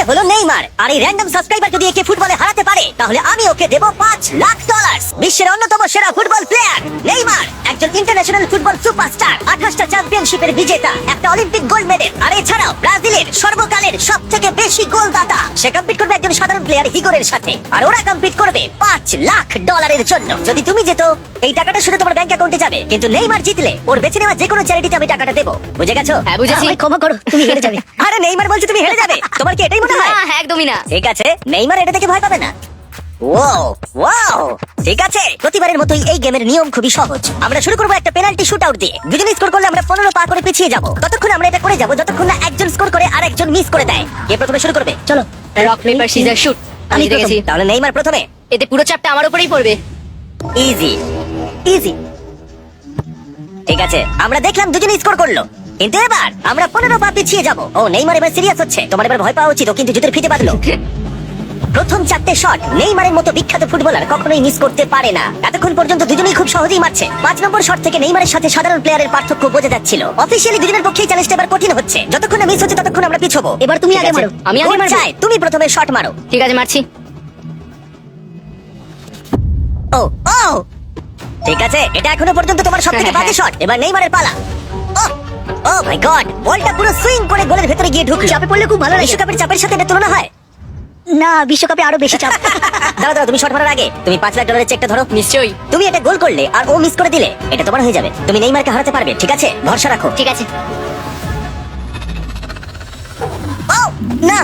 হলো নেইমার, আর এই random subscriber যদি একে ফুটবলে হারাতে পারে তাহলে আমি ওকে দেব $5 লাখ। বিশ্বের অন্যতম সেরা ফুটবল প্লেয়ার নেইমার একজন ইন্টারন্যাশনাল ফুটবল সুপারস্টার, 28টা চ্যাম্পিয়নশিপের বিজেতা, একটা অলিম্পিক গোল্ড মেডেল, আর এছাড়াও ব্রাজিলের সর্বকালের সবথেকে বেশি গোলদাতা। সে কম্পিট করবে একজন সাধারণ প্লেয়ার হিগোরের সাথে, আর ওরা কম্পিট করবে $5 লাখ জন্য। যদি তুমি যেত এই টাকাটা শুধু তোমার ব্যাংক অ্যাকাউন্টে যাবে, কিন্তু নেইমার জিতলে ওর বেছে নেওয়া যে কোনো চ্যারিটিতে আমি টাকাটা দেবো। বুঝে গেছো? হ্যাঁ, বুঝেছি। আমায় ক্ষমা করো, তুমি হেরে যাবে। আরে নেইমার বলছে তুমি হেরে যাবে, তোমার কি এটাই মনে হয়? না, একদমই না। ঠিক আছে, নেইমার এটা দেখে ভয় পাবে না। ওয়াও ওয়াও, ঠিক আছে। প্রতিবারের মতোই এই গেমের নিয়ম খুবই সহজ। আমরা শুরু করবো একটা পেনাল্টি শুট আউট দিয়ে। দুজন স্কোর করলে আমরা 15 পা করে পিছিয়ে যাব। ততক্ষণ আমরা এটা করে যাব যতক্ষণ না একজন স্কোর করে আর একজন মিস করে দেয়। কে প্রথমে শুরু করবে? চলো, রক পেপার সিজার শুট। আমি জিতে গেছি। তাহলে নেইমার প্রথমে। এতে পুরো চাপটা আমার উপরেই পড়বে। Easy easy. ঠিক আছে, আমরা দেখলাম দুজনে স্কোর করলো, কিন্তু এবার আমরা 15 পা পিছিয়ে যাব। ও নেইমার এবার সিরিয়াস হচ্ছে। তোমার এবার ভয় পাওয়া উচিত, ও কিন্তু জুতের ফিতে বাঁধলো। প্রথম 4টে শট নেইমারের মতো বিখ্যাত ফুটবলার কখনোই মিস করতে পারে না। এতক্ষণ পর্যন্ত দুজনেই খুব সহজেই মারছে। 5 নম্বর শট থেকে নেইমারের সাথে সাধারণ প্লেয়ারের পার্থক্য বোঝা যাচ্ছিল। অফিশিয়ালি দুজনের পক্ষেই চ্যালেঞ্জটা এবার কঠিন হচ্ছে। যতক্ষণ না মিস হচ্ছে ততক্ষণ আমরা পিছবো। এবার তুমি আগে মারো। আমি আগে মারবো? চাই তুমি প্রথমে শট মারো। ঠিক আছে, মারছি। ও ও, ঠিক আছে, এটা এখনো পর্যন্ত তোমার সবথেকে বাজে শট। এবার নেইমারের পালা। ও মাই গড, বলটা পুরো সুইং করে গোলের ভেতরে গিয়ে ঢুকলো। চাপে পড়লে খুব ভালো লাগে। বিশ্বকাপের চাপের সাথে এটা তুলনা হয় না, বিশ্বকাপে আরো বেশি চাপ। দাঁড়াও, তুমি শট মারার আগে তুমি $5 লাখ চেকটা ধরো। নিশ্চয়ই। তুমি এটা গোল করলে আর ও মিস করে দিলে এটা তোমার হয়ে যাবে। তুমি নেইমারকে হারাতে পারবে, ঠিক আছে? ভরসা রাখো। ঠিক আছে। ও না,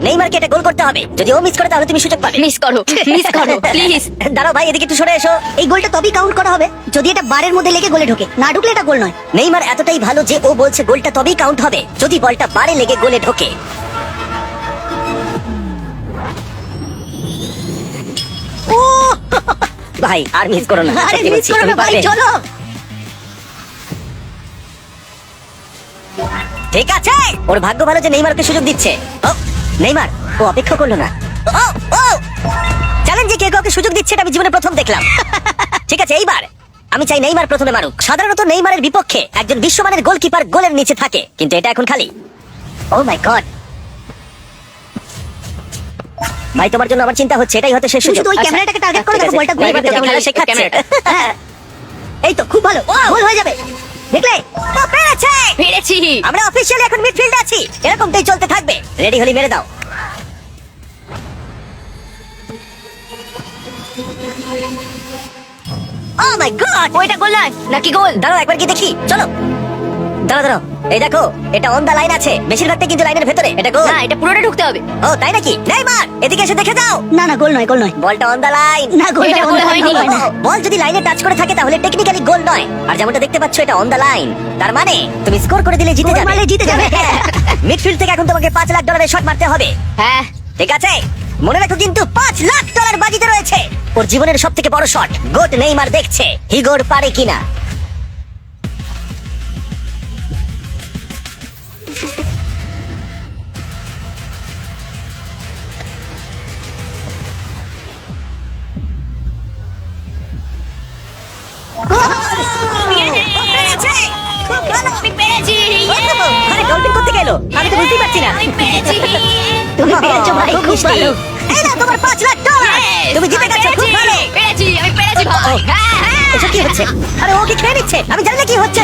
নেইমারকে এটা গোল করতে হবে। যদি ও মিস করে তাহলে তুমি সুযোগ পাবে। মিস করো, মিস করো প্লিজ। দাঁড়াও ভাই, এদিকে একটু সরে এসো। এই গোলটা তবেই কাউন্ট করা হবে যদি এটা বারের মধ্যে লেগে গোলে ঢোকে। না ঢুকলে এটা গোল নয়। নেইমার এতটাই ভালো যে ও বলছে গোলটা তবেই কাউন্ট হবে যদি বলটা বারে লেগে গোলে ঢোকে। ও ভাই, আর মিস করো না। আরে মিস করো না ভাই, চলো। ঠিক আছে, ওর ভাগ্য ভালো যে নেইমারকে সুযোগ দিচ্ছে। ও নেইমার, ও অপেক্ষা করলো না। ও ও, চ্যালেঞ্জে কে কাউকে সুযোগ দিচ্ছে এটা আমি জীবনে প্রথম দেখলাম। ঠিক আছে, এইবার আমি চাই নেইমার প্রথমে মারুক। সাধারণত নেইমারের বিপক্ষে একজন বিশ্বমানের গোলকিপার গোলের নিচে থাকে, কিন্তু এটা এখন খালি। ও মাই গড ভাই, তোমার জন্য আমার চিন্তা হচ্ছে। এটাই হয়তো শেষ সুযোগ। ওই ক্যামেরাটাকে টার্গেট করে দেখো, বলটা ঘুরে যাবে। খেলা শেখাচ্ছে। হ্যাঁ, এই তো খুব ভালো, গোল হয়ে যাবে। দেখলে, ও পেরেছে। পেরেছি। আমরা অফিশিয়ালি এখন মিডফিল্ডে আছি। এরকমটাই চলতে থাকবে। রেডি হলি মেরে দাও। ও মাই গড, ওইটা গোল নয় নাকি গোল? দাঁড়াও একবার কি দেখি। চলো, দাঁড়াও, এই দেখো, এটা অন দা লাইন আছে। বেশিরভাগটা কিন্তু লাইনের ভেতরে। এটা গোল। না, এটা পুরোটা ঢুকতে হবে। ও তাই নাকি? নেইমার এদিকে এসে দেখে যাও। না না, গোল নয়, গোল নয়। বলটা অন দা লাইন। না, গোল এটা গোল হয়নি। বল যদি লাইনে টাচ করে থাকে তাহলে টেকনিক্যালি গোল নয়। আর যেমনটা দেখতে পাচ্ছ এটা অন দা লাইন, তার মানে তুমি স্কোর করে দিলে জিতে গোল যাবে। মারলে জিতে যাবে। মিডফিল্ড থেকে এখন তোমাকে $5 লাখ শট মারতে হবে। হ্যাঁ, ঠিক আছে, মনে রাখো কিন্তু $5 লাখ বাজিতে রয়েছে। ওর জীবনের সবথেকে বড় শট। গোট নেইমার দেখছে হিগোর পারে কিনা। খুব ভালো। আমি পেরেছি। আরে ডলফিন করতে গেল, আমি তো বুঝতেই পারছি না। আমি পেরেছি। তুমি পেরেছো ভাই, খুব খুব মিষ্টি। ভালো। এই নাও তোমার $5 লাখ। তুমি জিতে আমি গেছো, খুব পেরেছি, ভালো। পেরেছি, আমি পেরেছি ভাই। হ্যাঁ, হ্যাঁ। এসব কি হচ্ছে? আরে ও কি খেয়ে নিচ্ছে? আমি জানি না কি হচ্ছে।